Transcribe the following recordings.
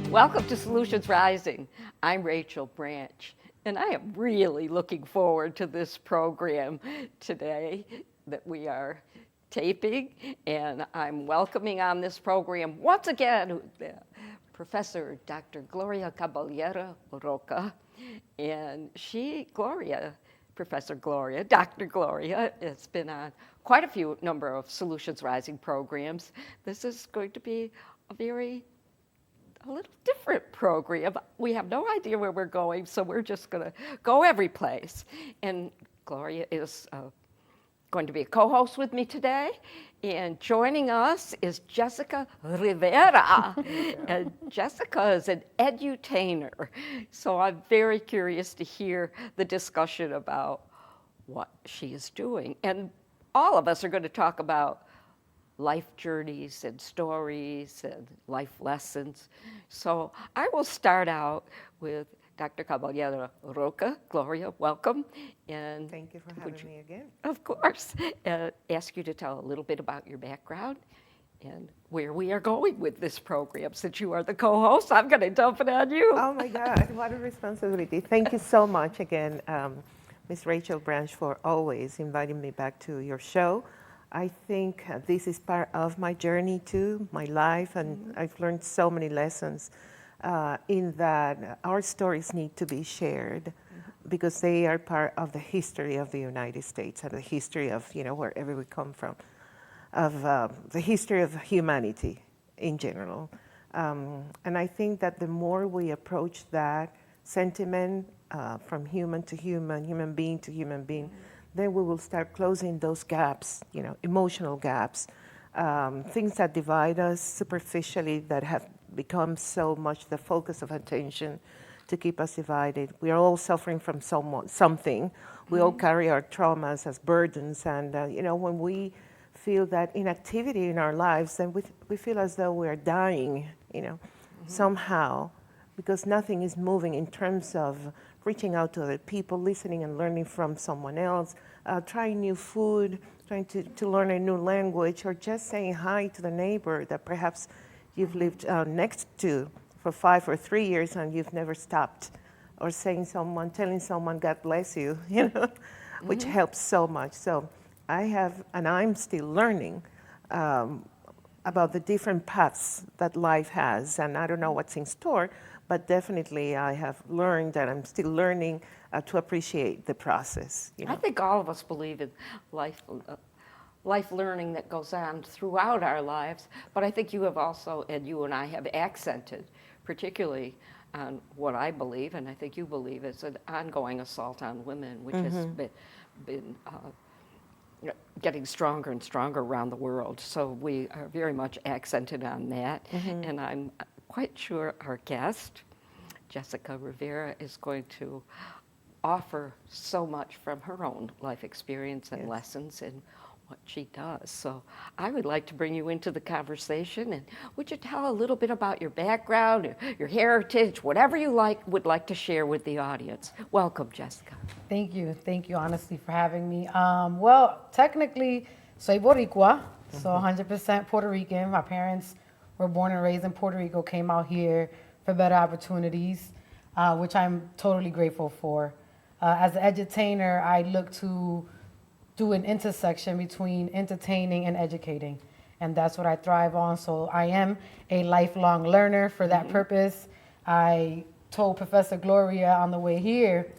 Welcome to Solutions Rising. I'm Rachel Branch, and I am really looking forward to this program today that we are taping. And I'm welcoming on this program once again Professor Dr. Gloria Caballera Roca. And Professor Gloria, Dr. Gloria, has been on quite a few number of Solutions Rising programs. This is going to be a little different program. We have no idea where we're going, so we're just going to go every place. And Gloria is going to be a co-host with me today. And joining us is Jessica Rivera. And Jessica is an edutainer. So I'm very curious to hear the discussion about what she is doing. And all of us are going to talk about life journeys and stories and life lessons. So I will start out with Dr. Caballera Roca. Gloria, welcome. And thank you for having me again. Of course. Ask you to tell a little bit about your background and where we are going with this program. Since you are the co-host, I'm going to dump it on you. Oh my God, what a responsibility. Thank you so much again, Ms. Rachel Branch, for always inviting me back to your show. I think this is part of my journey too, my life, and I've learned so many lessons in that our stories need to be shared because they are part of the history of the United States and the history of, wherever we come from, of the history of humanity in general. And I think that the more we approach that sentiment from human to human, human being to human being, then we will start closing those gaps, emotional gaps, things that divide us superficially that have become so much the focus of attention to keep us divided. We are all suffering from something. We all carry our traumas as burdens, and when we feel that inactivity in our lives, then we feel as though we are dying, somehow, because nothing is moving in terms of reaching out to other people, listening and learning from someone else, trying new food, trying to learn a new language, or just saying hi to the neighbor that perhaps you've lived next to for 5 or 3 years and you've never stopped, or telling someone, God bless you, which helps so much. So I'm still learning about the different paths that life has, and I don't know what's in store, but definitely I have learned that I'm still learning to appreciate the process. I think all of us believe in life learning that goes on throughout our lives, but I think you have also, and you and I have accented, particularly on what I believe, and I think you believe, is an ongoing assault on women, which has been getting stronger and stronger around the world. So we are very much accented on that, and I'm quite sure our guest, Jessica Rivera, is going to offer so much from her own life experience and lessons in what she does. So I would like to bring you into the conversation, and would you tell a little bit about your background, your heritage, whatever you would like to share with the audience. Welcome, Jessica. Thank you, honestly, for having me. Well, technically, soy Boricua, so 100% Puerto Rican. My parents were born and raised in Puerto Rico, came out here for better opportunities, which I'm totally grateful for. As an edutainer, I look to do an intersection between entertaining and educating, and that's what I thrive on. So I am a lifelong learner for that purpose. I told Professor Gloria on the way here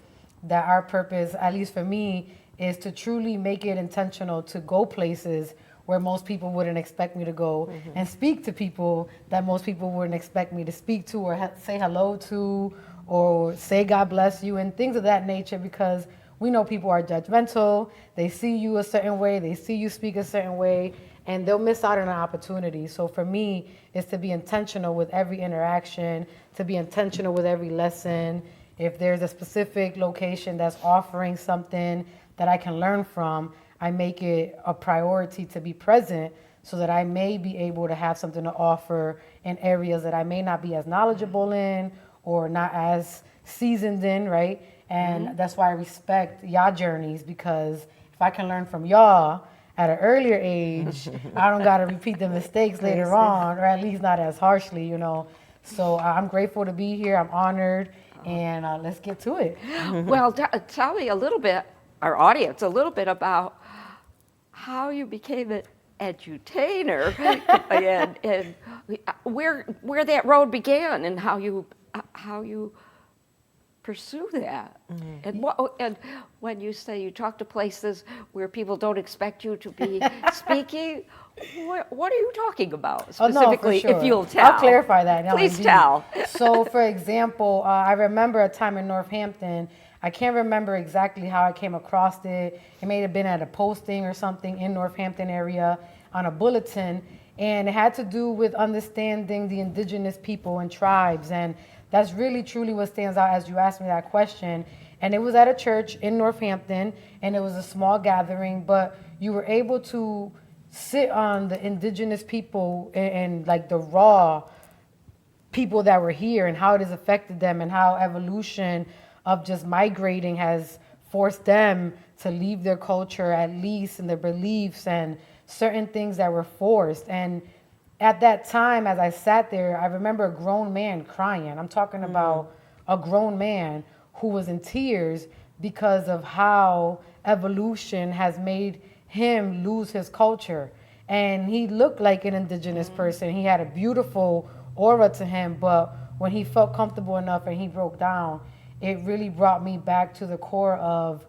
that our purpose, at least for me, is to truly make it intentional to go places where most people wouldn't expect me to go, and speak to people that most people wouldn't expect me to speak to, or say hello to, or say God bless you, and things of that nature, because we know people are judgmental. They see you a certain way, they see you speak a certain way, and they'll miss out on an opportunity. So for me, it's to be intentional with every interaction, to be intentional with every lesson. If there's a specific location that's offering something that I can learn from, I make it a priority to be present so that I may be able to have something to offer in areas that I may not be as knowledgeable in or not as seasoned in, right? And that's why I respect y'all journeys, because if I can learn from y'all at an earlier age, I don't got to repeat the mistakes later on, or at least not as harshly, So I'm grateful to be here. I'm honored, and let's get to it. Well, tell me a little bit, our audience, a little bit about how you became an edutainer and where that road began and how you pursue that. And when you say you talk to places where people don't expect you to be speaking, what are you talking about specifically? Oh, no, for sure. If you'll tell, I'll clarify that. No, please indeed. tell. So, for example, I remember a time in Northampton. I can't remember exactly how I came across it. It may have been at a posting or something in Northampton area on a bulletin, and it had to do with understanding the indigenous people and tribes. And that's really truly what stands out as you asked me that question. And it was at a church in Northampton, and it was a small gathering, but you were able to sit on the indigenous people and like the raw people that were here and how it has affected them and how evolution of just migrating has forced them to leave their culture, at least, and their beliefs and certain things that were forced. And at that time, as I sat there, I remember a grown man crying. I'm talking about a grown man who was in tears because of how evolution has made him lose his culture. And he looked like an indigenous person. He had a beautiful aura to him, but when he felt comfortable enough and he broke down, it really brought me back to the core of,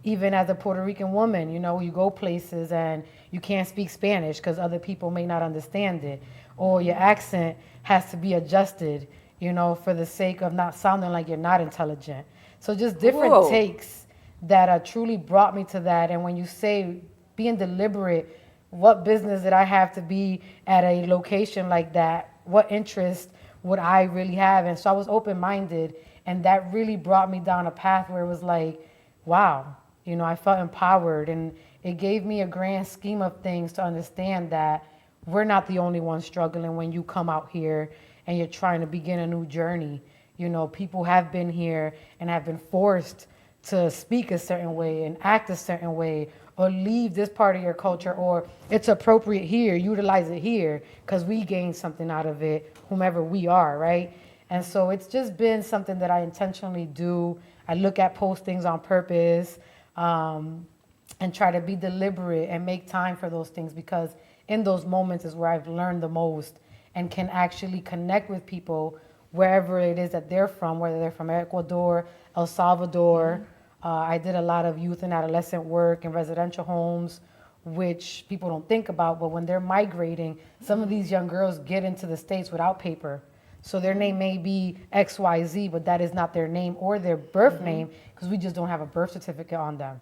even as a Puerto Rican woman, you know, you go places and you can't speak Spanish because other people may not understand it, or your accent has to be adjusted, you know, for the sake of not sounding like you're not intelligent. So just different takes that truly brought me to that. And when you say being deliberate, what business did I have to be at a location like that? What interest would I really have? And so I was open-minded, and that really brought me down a path where it was like, wow, you know, I felt empowered, and it gave me a grand scheme of things to understand that we're not the only ones struggling when you come out here and you're trying to begin a new journey. You know, people have been here and have been forced to speak a certain way and act a certain way, or leave this part of your culture, or it's appropriate here, utilize it here, because we gain something out of it, whomever we are, right? And so it's just been something that I intentionally do. I look at postings on purpose, and try to be deliberate and make time for those things, because in those moments is where I've learned the most and can actually connect with people wherever it is that they're from, whether they're from Ecuador, El Salvador. I did a lot of youth and adolescent work in residential homes, which people don't think about, but when they're migrating, some of these young girls get into the States without paper. So their name may be XYZ, but that is not their name or their birth name, because we just don't have a birth certificate on them.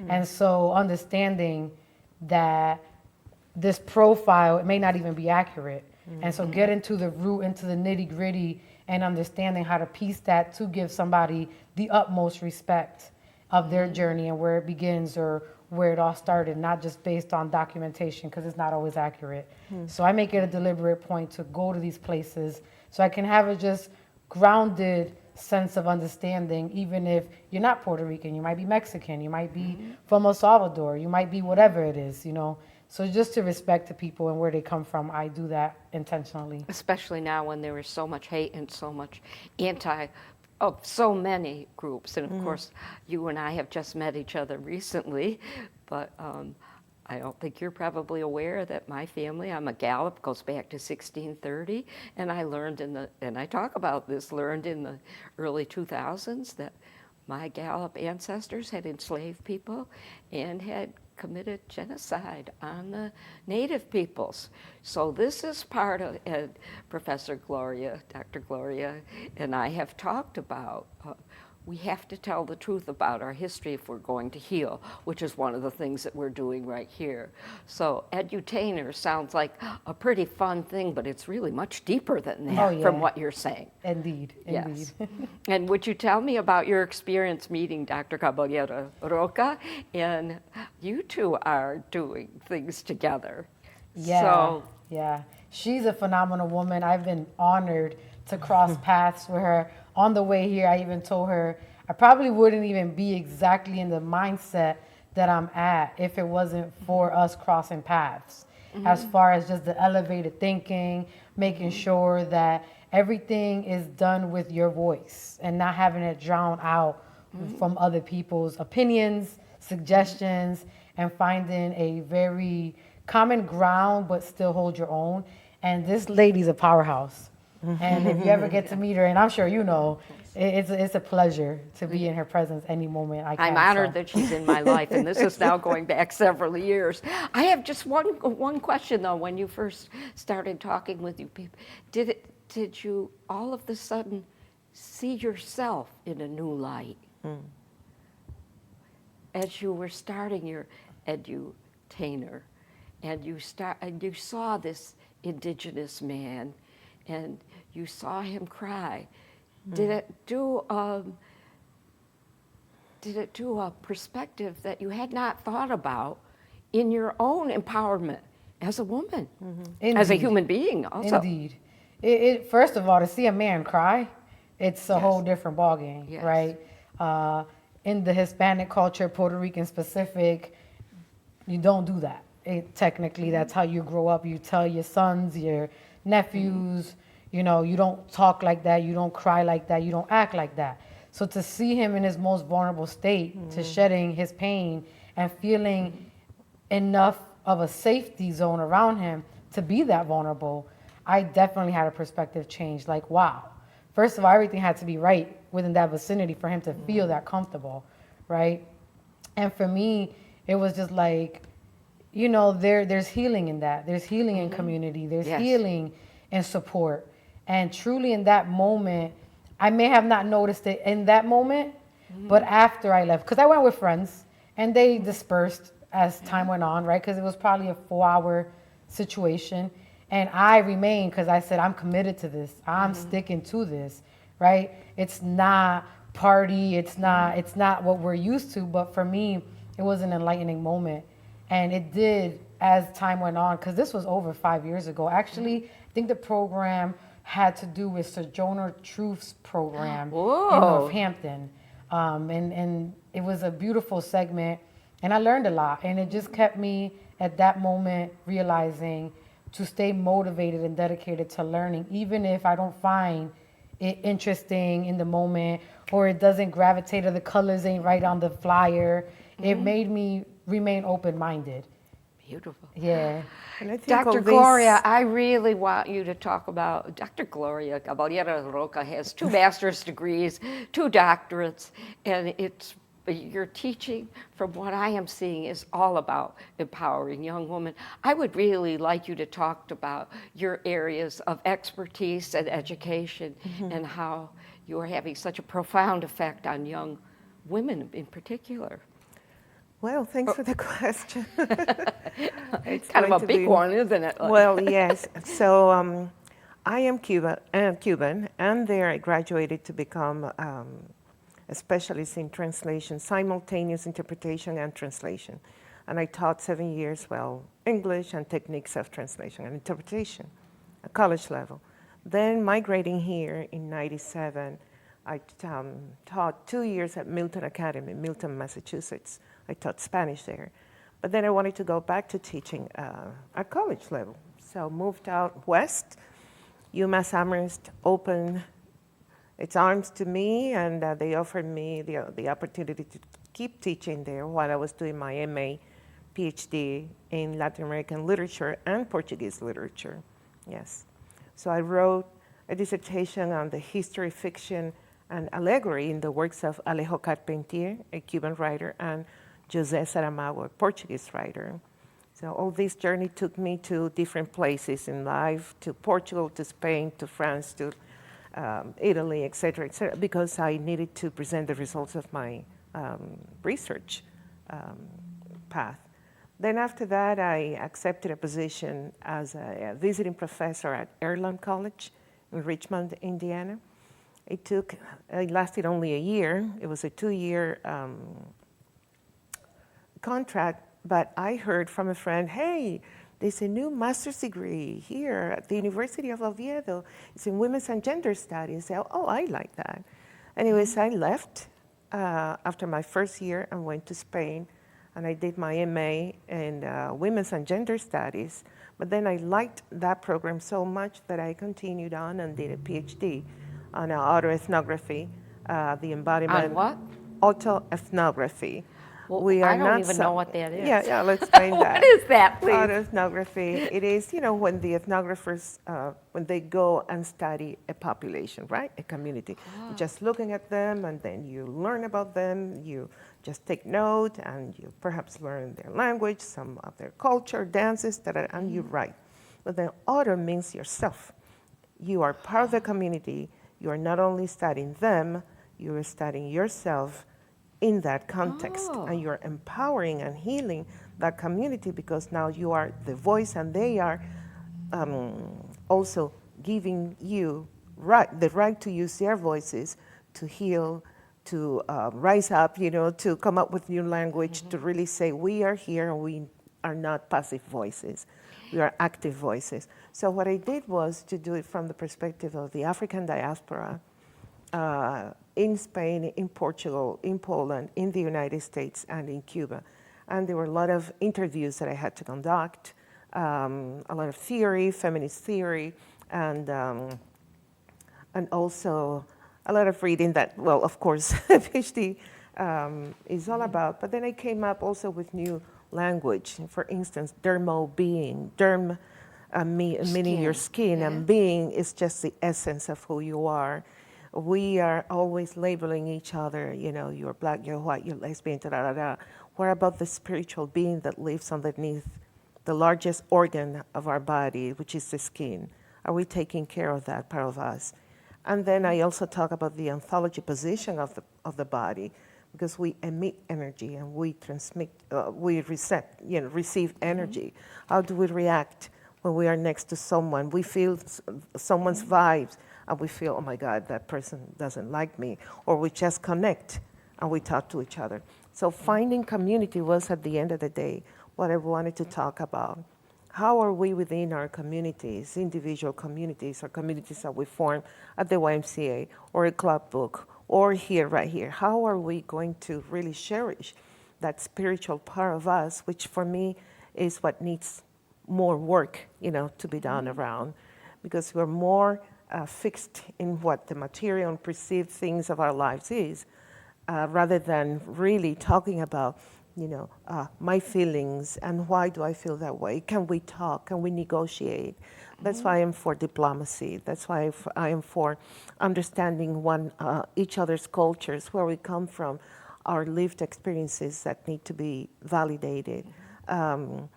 And so understanding that this profile, it may not even be accurate. And so get into the root, into the nitty gritty, and understanding how to piece that to give somebody the utmost respect of their journey and where it begins or where it all started, not just based on documentation, because it's not always accurate. So I make it a deliberate point to go to these places so I can have a just grounded sense of understanding, even if you're not Puerto Rican, you might be Mexican, you might be from El Salvador, you might be whatever it is, you know. So just to respect the people and where they come from, I do that intentionally. Especially now when there is so much hate and so much of so many groups. And of course, you and I have just met each other recently, but I don't think you're probably aware that my family, I'm a Gallup, goes back to 1630, and I learned and I talk about this, learned in the early 2000s that my Gallup ancestors had enslaved people and had committed genocide on the native peoples. So this is part of, Professor Gloria, Dr. Gloria, and I have talked about, we have to tell the truth about our history if we're going to heal, which is one of the things that we're doing right here. So edutainer sounds like a pretty fun thing, but it's really much deeper than that from what you're saying. Indeed, indeed. Yes. And would you tell me about your experience meeting Dr. Caballera Roca? And you two are doing things together. Yeah, yeah. She's a phenomenal woman. I've been honored to cross paths with her. On the way here, I even told her I probably wouldn't even be exactly in the mindset that I'm at if it wasn't for us crossing paths. As far as just the elevated thinking, making sure that everything is done with your voice and not having it drown out from other people's opinions, suggestions, and finding a very common ground but still hold your own. And this lady's a powerhouse. And if you ever get to meet her, and I'm sure you know, it's a pleasure to be in her presence any moment I can. I'm honored so. that she's in my life, and this is now going back several years. I have just one question though. When you first started talking with you people, did you all of a sudden see yourself in a new light as you were starting your edutainer, and you saw this indigenous man, and you saw him cry? Did it do a perspective that you had not thought about in your own empowerment as a woman, as a Indeed. human being also? Indeed. First of all, to see a man cry, it's a whole different ballgame, Yes. right? In the Hispanic culture, Puerto Rican specific, you don't do that. Technically, that's how you grow up. You tell your sons, your nephews, you know, you don't talk like that, you don't cry like that, you don't act like that. So to see him in his most vulnerable state, to shedding his pain and feeling enough of a safety zone around him to be that vulnerable, I definitely had a perspective change. Like, wow. First of all, everything had to be right within that vicinity for him to feel that comfortable, right? And for me, it was just like, you know, there's healing in that. There's healing in community. There's Yes. healing in support. And truly in that moment, I may have not noticed it in that moment, but after I left, because I went with friends and they dispersed as time went on, right? Because it was probably a 4-hour situation. And I remained because I said, I'm committed to this. I'm sticking to this, right? It's not party. It's not what we're used to. But for me, it was an enlightening moment. And it did as time went on, because this was over 5 years ago. Actually, I think the program had to do with Sojourner Truth's program in Whoa. Northampton. And it was a beautiful segment. And I learned a lot. And it just kept me at that moment realizing to stay motivated and dedicated to learning, even if I don't find it interesting in the moment or it doesn't gravitate or the colors ain't right on the flyer. It made me remain open-minded. Beautiful. Yeah. And I think all Dr. this- Gloria, I really want you to talk about, Dr. Gloria Caballera Roca has 2 master's degrees, 2 doctorates, and your teaching, from what I am seeing, is all about empowering young women. I would really like you to talk about your areas of expertise and education and how you are having such a profound effect on young women in particular. Well, thanks for the question. It's Kind of going a to big be- one, isn't it? Well, yes. So I am Cuban, and there I graduated to become a specialist in translation, simultaneous interpretation and translation. And I taught 7 years, English and techniques of translation and interpretation at college level. Then migrating here in '97, I taught 2 years at Milton Academy, Milton, Massachusetts. I taught Spanish there. But then I wanted to go back to teaching at college level. So moved out west. UMass Amherst opened its arms to me, and they offered me the opportunity to keep teaching there while I was doing my MA, PhD in Latin American literature and Portuguese literature. Yes. So I wrote a dissertation on the history, fiction, and allegory in the works of Alejo Carpentier, a Cuban writer, and José Saramago, a Portuguese writer. So all this journey took me to different places in life, to Portugal, to Spain, to France, to Italy, et cetera, because I needed to present the results of my research path. Then after that, I accepted a position as a visiting professor at Erland College in Richmond, Indiana. It lasted only a year. It was a 2-year contract, but I heard from a friend, hey, there's a new master's degree here at the University of Oviedo. It's in Women's and Gender Studies. Oh, I like that. Anyways, I left after my first year and went to Spain and I did my MA in Women's and Gender Studies. But then I liked that program so much that I continued on and did a PhD on autoethnography, the On embodiment. what? Autoethnography. Well, We are I don't not even know what that is. Yeah, I'll explain that. What is that, please? Autoethnography, it is, when the ethnographers, when they go and study a population, right? A community. You're just looking at them, and then you learn about them, you just take note, and you perhaps learn their language, some of their culture, dances, and you write. But then auto means yourself. You are part of the community. You are not only studying them, you are studying yourself in that context, and you're empowering and healing that community, because now you are the voice, and they are also giving you the right to use their voices to heal, to rise up, to come up with new language, to really say we are here and we are not passive voices. We are active voices. So what I did was to do it from the perspective of the African diaspora, in Spain, in Portugal, in Poland, in the United States, and in Cuba. And there were a lot of interviews that I had to conduct, a lot of theory, feminist theory, and also a lot of reading that, well, of course, a PhD is all about. But then I came up also with new language. For instance, dermo-being, meaning your skin, and being is just the essence of who you are. We are always labeling each other, you're black, you're white, you're lesbian, da-da-da-da. What about the spiritual being that lives underneath the largest organ of our body, which is the skin? Are we taking care of that part of us? And then I also talk about the ontology position of the body, because we emit energy and we transmit, we receive energy. How do we react when we are next to someone? We feel someone's vibes, and we feel, oh my God, that person doesn't like me. Or we just connect and we talk to each other. So finding community was, at the end of the day, what I wanted to talk about. How are we within our communities, individual communities, or communities that we form at the YMCA, or a club book, or here, right here? How are we going to really cherish that spiritual part of us, which for me is what needs more work, to be done around, because we're more fixed in what the material and perceived things of our lives is, rather than really talking about, my feelings and why do I feel that way? Can we talk? Can we negotiate? That's why I am for diplomacy. That's why I am for understanding each other's cultures, where we come from, our lived experiences that need to be validated. And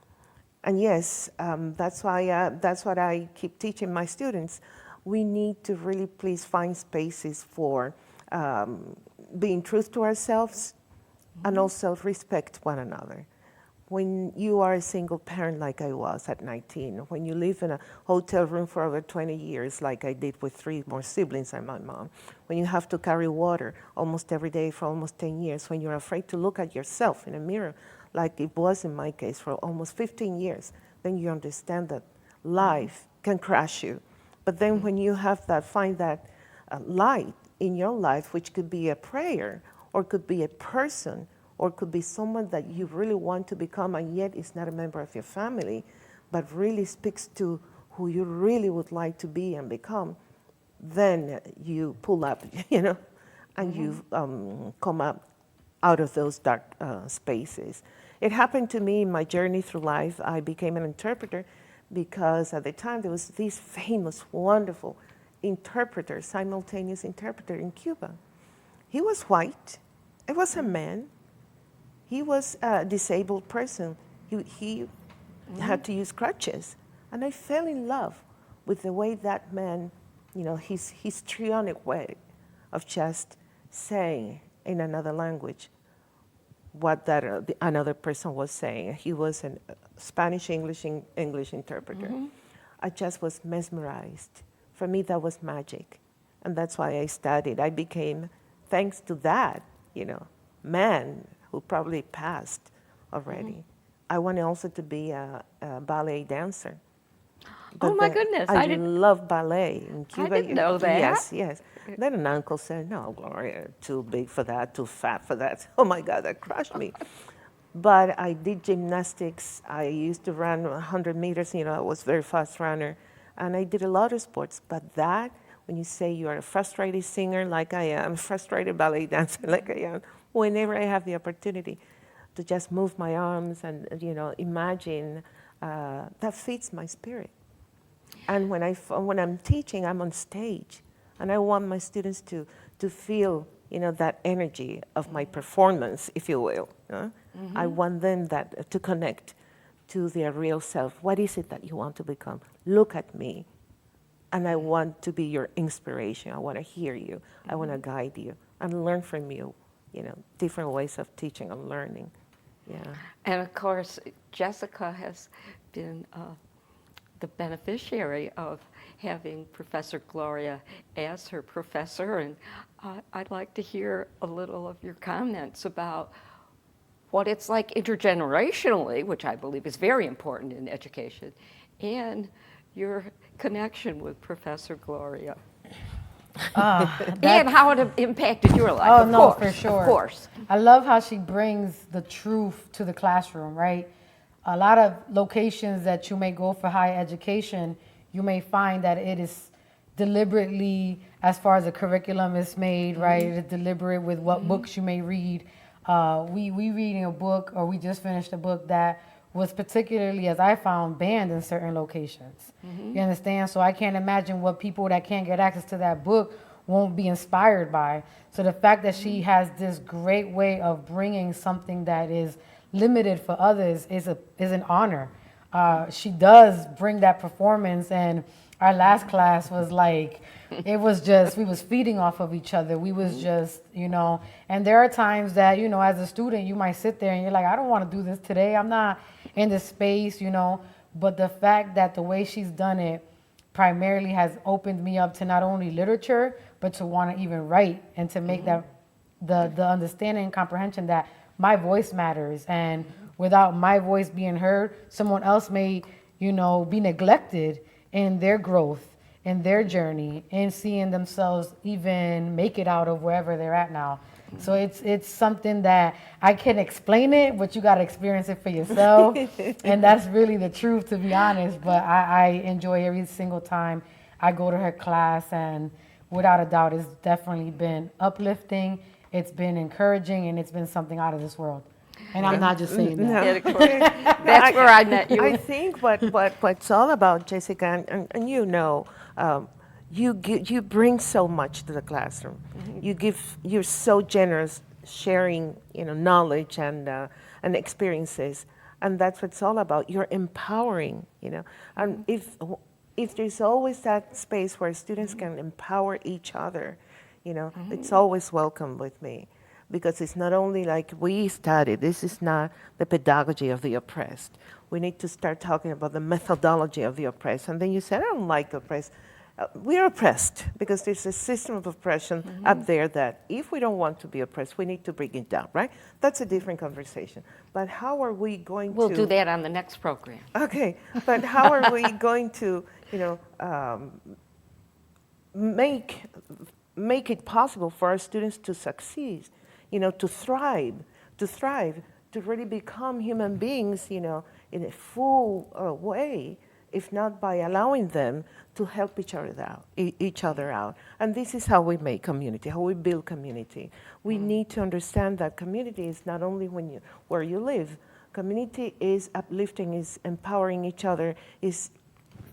yes, that's what I keep teaching my students. We need to really please find spaces for being true to ourselves, and also respect one another. When you are a single parent like I was at 19, when you live in a hotel room for over 20 years like I did with 3 more siblings and my mom, when you have to carry water almost every day for almost 10 years, when you're afraid to look at yourself in a mirror like it was in my case for almost 15 years, then you understand that life can crash you. But then when you have find that light in your life, which could be a prayer, or could be a person, or could be someone that you really want to become, and yet is not a member of your family, but really speaks to who you really would like to be and become, then you pull up, and you come up out of those dark spaces. It happened to me in my journey through life. I became an interpreter because at the time there was this famous, wonderful interpreter, simultaneous interpreter in Cuba. He was white. It was a man. He was a disabled person. He had to use crutches. And I fell in love with the way that man, his histrionic way of just saying in another language what another person was saying. He was a Spanish-English interpreter. I just was mesmerized. For me, that was magic. And that's why I studied. I became, thanks to that, man who probably passed already. I wanted also to be a ballet dancer. Oh my goodness! I love ballet in Cuba. I didn't know that. Yes. Then an uncle said, "No, Gloria, too big for that, too fat for that." Oh my God, that crushed me. But I did gymnastics. I used to run 100 meters. You know, I was a very fast runner. And I did a lot of sports. But that, when you say you are a frustrated singer like I am, frustrated ballet dancer like I am, whenever I have the opportunity to just move my arms and, you know, imagine, that feeds my spirit. And when I'm teaching, I'm on stage, and I want my students to feel, you know, that energy of my performance, if you will. I want them to connect to their real self. What is it that you want to become? Look at me, and I want to be your inspiration. I want to hear you. I want to guide you and learn from you. You know, different ways of teaching and learning. Yeah. And of course, Jessica has been the beneficiary of having Professor Gloria as her professor, and I'd like to hear a little of your comments about what it's like intergenerationally, which I believe is very important in education, and your connection with Professor Gloria. And how it impacted your life. Oh, of no, course, for sure. Of course. I love how she brings the truth to the classroom, right? A lot of locations that you may go for higher education, you may find that it is deliberately, as far as the curriculum is made, right? It is deliberate with what books you may read. We reading a book, or we just finished a book that was particularly, as I found, banned in certain locations. You understand? So I can't imagine what people that can't get access to that book won't be inspired by. So the fact that she has this great way of bringing something that is limited for others is an honor. She does bring that performance, and our last class was like, it was just, we was feeding off of each other. We was just, you know, and there are times that, you know, as a student, you might sit there and you're like, I don't want to do this today. I'm not in this space, you know, but the fact that the way she's done it primarily has opened me up to not only literature, but to want to even write and to make that the understanding and comprehension that my voice matters, and without my voice being heard, someone else may, you know, be neglected in their growth, in their journey, and seeing themselves even make it out of wherever they're at now. So it's something that I can explain it, but you got to experience it for yourself. And that's really the truth, to be honest. But I enjoy every single time I go to her class, and without a doubt, it's definitely been uplifting. It's been encouraging, and it's been something out of this world. And I'm not just saying that. No. Yeah, of course. That's where I met you. I think what's all about, Jessica, and you know, you bring so much to the classroom. You're so generous, sharing, you know, knowledge and experiences, and that's what it's all about. You're empowering, you know, and if there's always that space where students can empower each other, you know, it's always welcome with me. Because it's not only like we study, this is not the pedagogy of the oppressed. We need to start talking about the methodology of the oppressed. And then you say, I don't like the oppressed. We're oppressed because there's a system of oppression up there that if we don't want to be oppressed, we need to bring it down, right? That's a different conversation. But how are we going We'll to... do that on the next program. Okay, but how are we going to, you know, make it possible for our students to succeed? You know, to thrive, to really become human beings, you know, in a full way, if not by allowing them to help each other out. And this is how we make community, how we build community. We need to understand that community is not only where you live. Community is uplifting, is empowering each other, is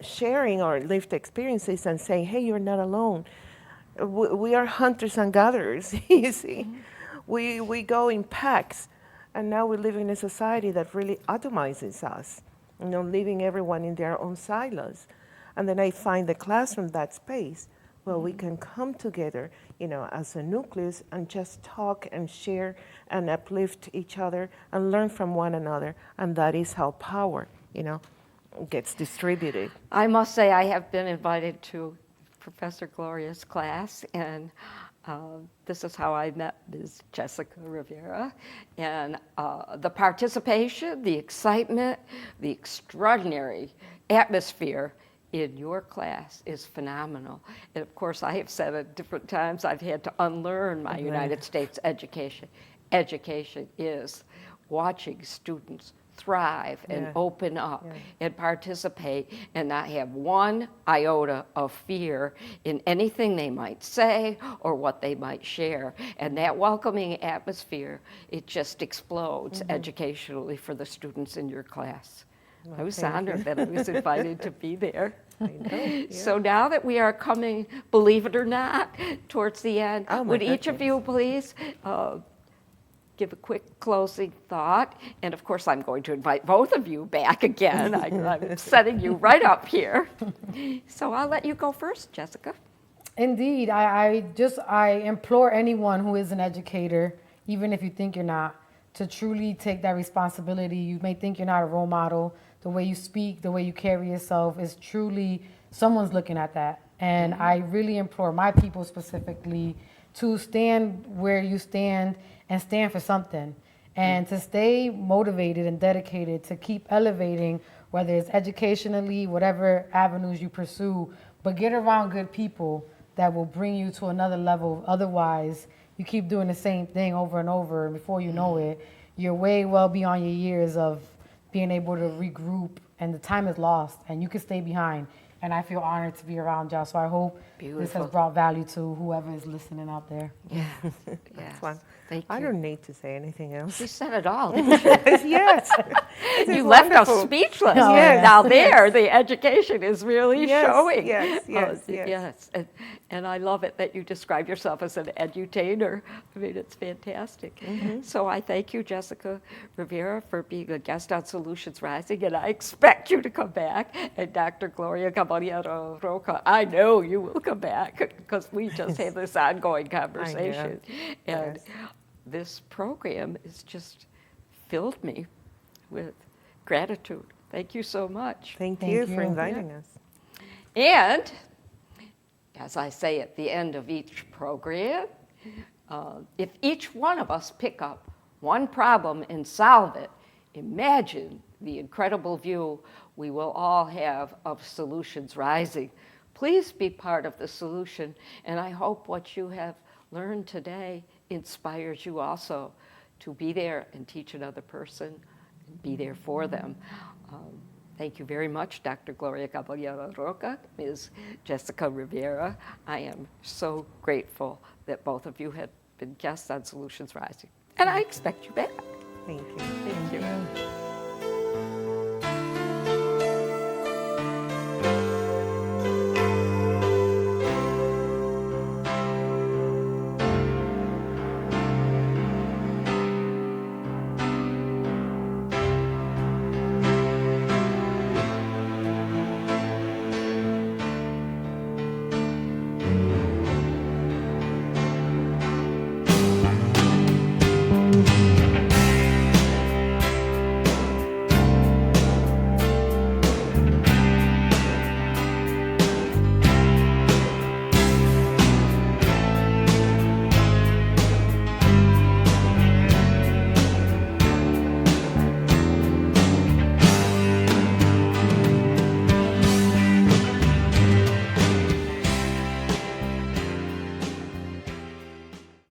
sharing our lived experiences and saying, hey, you're not alone. We are hunters and gatherers, you see. We go in packs, and now we live in a society that really atomizes us, you know, leaving everyone in their own silos. And then I find the classroom that space where we can come together, you know, as a nucleus and just talk and share and uplift each other and learn from one another. And that is how power, you know, gets distributed. I must say I have been invited to Professor Gloria's class, and this is how I met Ms. Jessica Rivera. And the participation, the excitement, the extraordinary atmosphere in your class is phenomenal. And of course, I have said at different times I've had to unlearn my United States education. Education is watching students thrive and Yeah. open up Yeah. and participate and not have one iota of fear in anything they might say or what they might share. And that welcoming atmosphere, it just explodes educationally for the students in your class. I was thank honored you. that I was invited to be there. I know, yeah. So now that we are coming, believe it or not, towards the end, Oh, my would each of goodness. you please give a quick closing thought? And of course, I'm going to invite both of you back again. I'm setting you right up here. So I'll let you go first, Jessica. Indeed, I implore anyone who is an educator, even if you think you're not, to truly take that responsibility. You may think you're not a role model. The way you speak, the way you carry yourself is truly, someone's looking at that. And I really implore my people specifically to stand where you stand and stand for something. And to stay motivated and dedicated to keep elevating, whether it's educationally, whatever avenues you pursue, but get around good people that will bring you to another level. Otherwise, you keep doing the same thing over and over, and before you know it, you're way well beyond your years of being able to regroup, and the time is lost, and you can stay behind. And I feel honored to be around y'all, so I hope this Beautiful. has brought value to whoever is listening out there. Yes. That's fun. Thank you. I don't need to say anything else. You said it all, didn't you? Yes. This is You left us wonderful. speechless. Oh, Yes. Now there, the education is really Yes, showing. yes, yes, yes. Yes. And I love it that you describe yourself as an edutainer. I mean, it's fantastic. So I thank you, Jessica Rivera, for being a guest on Solutions Rising, and I expect you to come back. And Dr. Gloria Caballera Roca, I know you will come back because we just had this ongoing conversation. And Yes. this program has just filled me with gratitude. Thank you so much. Thank Thank you you. for inviting us. And as I say at the end of each program, if each one of us pick up one problem and solve it, imagine the incredible view we will all have of Solutions Rising. Please be part of the solution, and I hope what you have learned today inspires you also to be there and teach another person, and be there for them. Thank you very much, Dr. Gloria Caballera Roca, Ms. Jessica Rivera. I am so grateful that both of you have been guests on Solutions Rising, and I expect you back. Thank you. Thank you.